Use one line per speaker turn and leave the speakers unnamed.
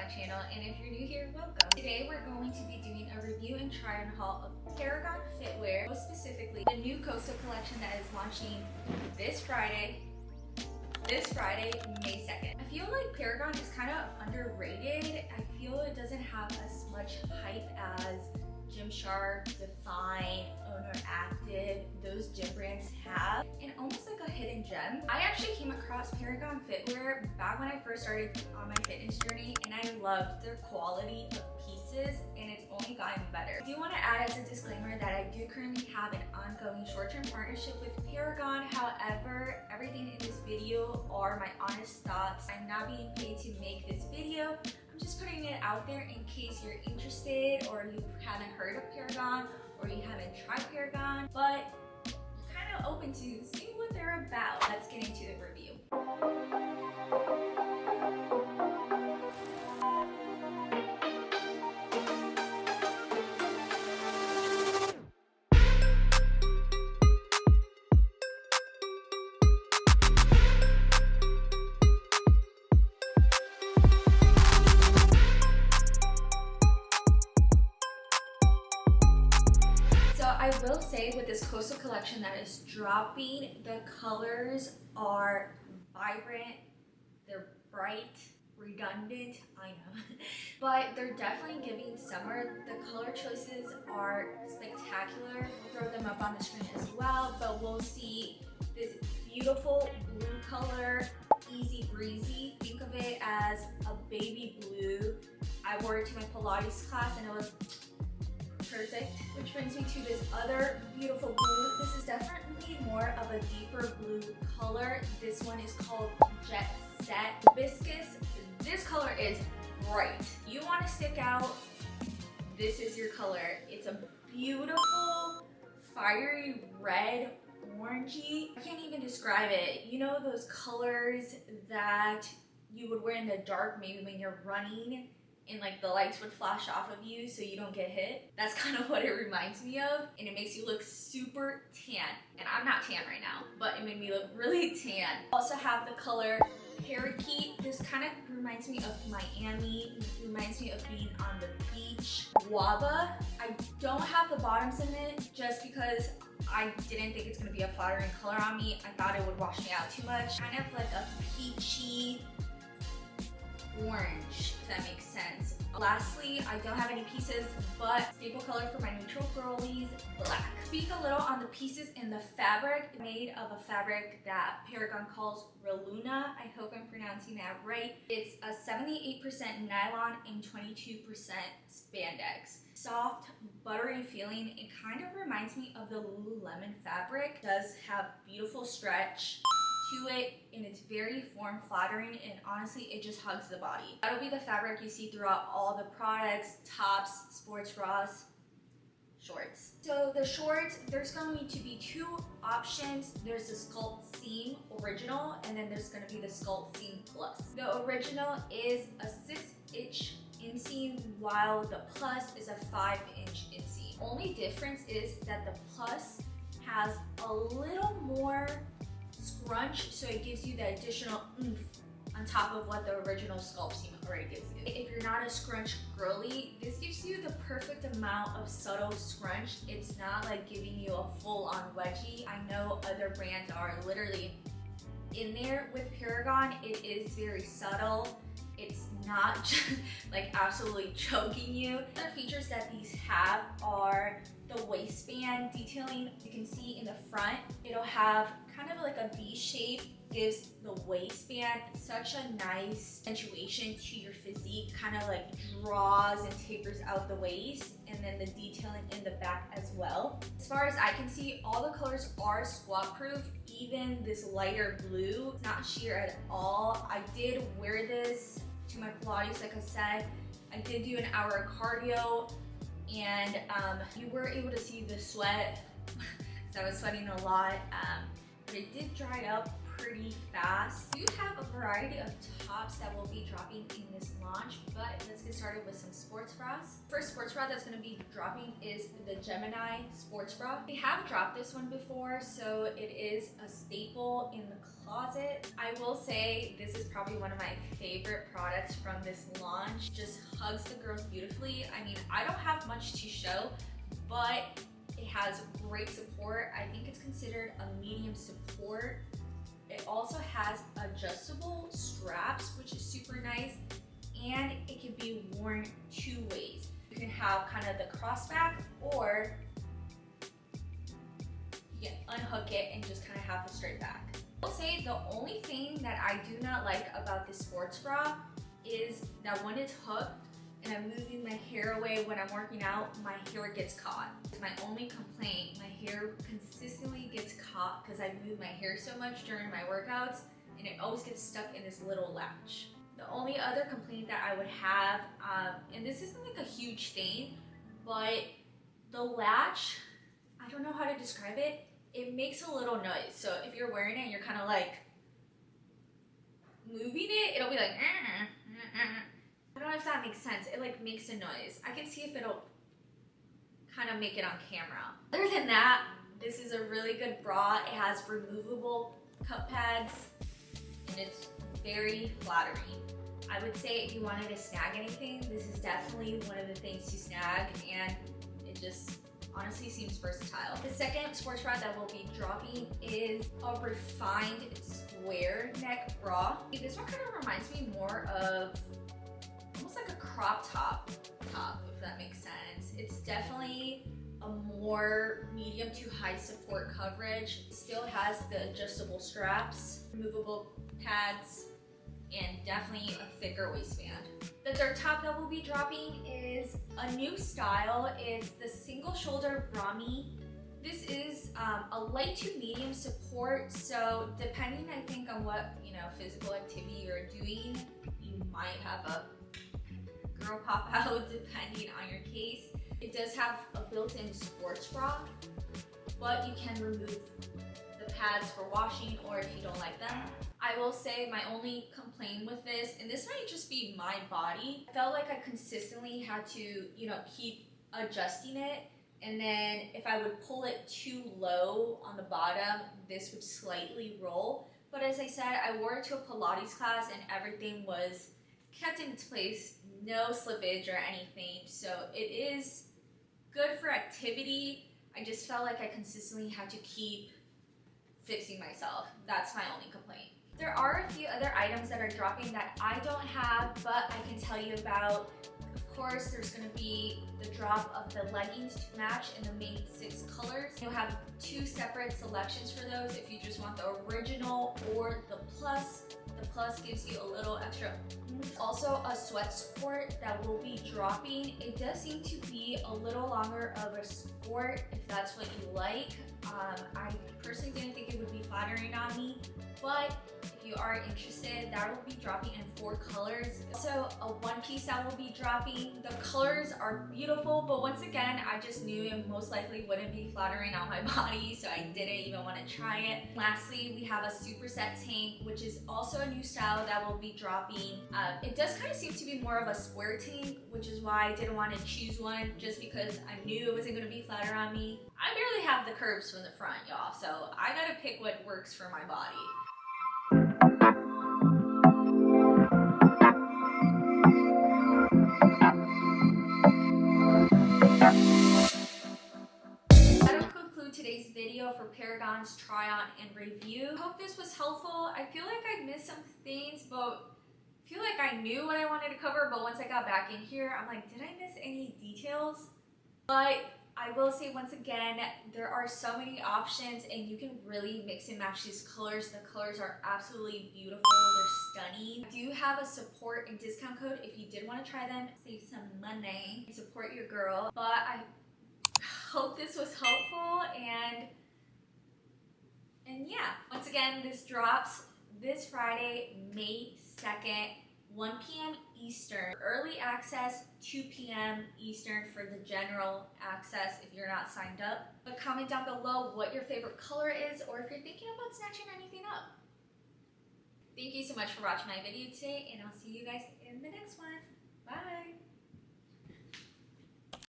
channel, and if you're new here, welcome. Today we're going to be doing a review and try on haul of Paragon Fitwear, most specifically the new Coastal collection that is launching this Friday, May 2nd. I feel like Paragon is kind of underrated. I feel it doesn't have as much hype as Gymshark, Define, Owner Active, those gym brands have, and almost like a hidden gem. I actually came across Paragon Fitwear back when I first started on my fitness journey, and I loved their quality of pieces, and it's only gotten better. I do want to add as a disclaimer that I do currently have an ongoing short-term partnership with Paragon. However, everything in this video are my honest thoughts. I'm not being paid to make this video. I'm just putting it out there in case you're interested or you haven't heard of Paragon or you haven't tried Paragon, but you're kind of open to seeing what they're about. Let's get into the review. I will say with this Coastal collection that is dropping, the colors are vibrant, they're bright, redundant, I know, but they're definitely giving summer. The color choices are spectacular. We'll throw them up on the screen as well, but we'll see this beautiful blue color, easy breezy. Think of it as a baby blue. I wore it to my Pilates class and it was perfect, which brings me to this other beautiful blue. This is definitely more of a deeper blue color. This one is called Jet Set Hibiscus. This color is bright. You want to stick out, this is your color. It's a beautiful fiery red, orangey. I can't even describe it. You know those colors that you would wear in the dark maybe when you're running and like the lights would flash off of you so you don't get hit? That's kind of what it reminds me of, and it makes you look super tan. And I'm not tan right now, but it made me look really tan. Also have the color Parakeet. This kind of reminds me of Miami. It reminds me of being on the beach. Guava. I don't have the bottoms in it just because I didn't think it's gonna be a flattering color on me. I thought it would wash me out too much. Kind of like a peachy orange, if that makes sense. Lastly, I don't have any pieces, but staple color for my neutral girlies, black. Speak a little on the pieces in the fabric. Made of a fabric that Paragon calls Reluna. I hope I'm pronouncing that right. It's a 78% nylon and 22% spandex. Soft, buttery feeling. It kind of reminds me of the Lululemon fabric. It does have beautiful stretch to it, and it's very form flattering, and honestly it just hugs the body. That'll be the fabric you see throughout all the products, tops, sports bras, shorts. So the shorts, there's going to be two options. There's the Sculptseam original, and then there's going to be the Sculptseam plus. The original is a 6-inch inseam, while the plus is a 5-inch inseam. Only difference is that the plus has a little more scrunch, so it gives you the additional oomph on top of what the original Sculptseam already gives you. If you're not a scrunch girly, this gives you the perfect amount of subtle scrunch. It's not like giving you a full-on wedgie. I know other brands are literally in there. With Paragon, it is very subtle. It's not just like absolutely choking you. Other features that these have are the waistband detailing. You can see in the front, it'll have kind of like a V shape, gives the waistband such a nice accentuation to your physique, kind of like draws and tapers out the waist, and then the detailing in the back as well. As far as I can see, all the colors are squat proof, even this lighter blue. It's not sheer at all. I did wear this to my Pilates, like I said. I did do an hour of cardio, and you were able to see the sweat because I was sweating a lot, but it did dry up pretty fast. We do have a variety of tops that will be dropping in this launch, but let's get started with some sports bras. First sports bra that's going to be dropping is the Gemini Sports Bra. We have dropped this one before, so it is a staple in the closet. I will say this is probably one of my favorite products from this launch. Just hugs the girls beautifully. I mean, I don't have much to show, but it has great support. I think it's considered a medium support. It also has adjustable straps, which is super nice, and it can be worn two ways. You can have kind of the crossback, or you can unhook it and just kind of have the straight back. I'll say the only thing that I do not like about this sports bra is that when it's hooked and I'm moving my hair away when I'm working out, my hair gets caught. It's my only complaint. My hair consistently gets caught because I move my hair so much during my workouts, and it always gets stuck in this little latch. The only other complaint that I would have, and this isn't like a huge thing, but the latch, I don't know how to describe it. It makes a little noise. So if you're wearing it and you're kind of like moving it, it'll be like, I don't know if that makes sense. It like makes a noise. I can see if it'll kind of make it on camera. Other than that, this is a really good bra. It has removable cup pads and it's very flattering. I would say if you wanted to snag anything, this is definitely one of the things to snag, and it just honestly seems versatile. The second sports bra that will be dropping is a refined square neck bra. This one kind of reminds me more of almost like a crop top, if that makes sense. It's definitely a more medium to high support coverage. It still has the adjustable straps, removable pads, and definitely a thicker waistband. The third top that will be dropping is a new style. It's the single shoulder Brami. This is a light to medium support, so depending, I think, on what physical activity you're doing, you might have a girl pop out depending on your case. It does have a built-in sports bra, but you can remove the pads for washing or if you don't like them. I will say my only complaint with this, and this might just be my body, I felt like I consistently had to, keep adjusting it, and then if I would pull it too low on the bottom, this would slightly roll. But as I said, I wore it to a Pilates class and everything was kept in its place, no slippage or anything, so it is good for activity. I just felt like I consistently had to keep fixing myself. That's my only complaint. There are a few other items that are dropping that I don't have, but I can tell you about. Of course, there's going to be the drop of the leggings to match in the main 6 colors. You'll have 2 separate selections for those if you just want the original or the plus. The plus gives you a little extra oomph. Also, a sweat sport that will be dropping. It does seem to be a little longer of a sport if that's what you like. I personally didn't think it would be flattering on me, but if you are interested, that will be dropping in 4 colors. Also, a one piece that will be dropping. The colors are beautiful, but once again, I just knew it most likely wouldn't be flattering on my body, so I didn't even want to try it. Lastly, we have a superset tank, which is also a new style that will be dropping. It does kind of seem to be more of a square tank, which is why I didn't want to choose one, just because I knew it wasn't going to be flatter on me. I barely have the curves from the front, y'all, so I gotta pick what works for my body. That'll conclude today's video for Paragon's try on and review. Hope this was helpful. I feel like I missed some things, but I feel like I knew what I wanted to cover, but once I got back in here, I'm like, did I miss any details? But I will say once again, there are so many options and you can really mix and match these colors. The colors are absolutely beautiful. They're stunning. I do have a support and discount code if you did want to try them. Save some money and support your girl. But I hope this was helpful, and yeah. Once again, this drops this Friday, May 2nd, 1 p.m. Eastern. Early access, 2 p.m. Eastern for the general access if you're not signed up. But comment down below what your favorite color is, or if you're thinking about snatching anything up. Thank you so much for watching my video today, and I'll see you guys in the next one. Bye!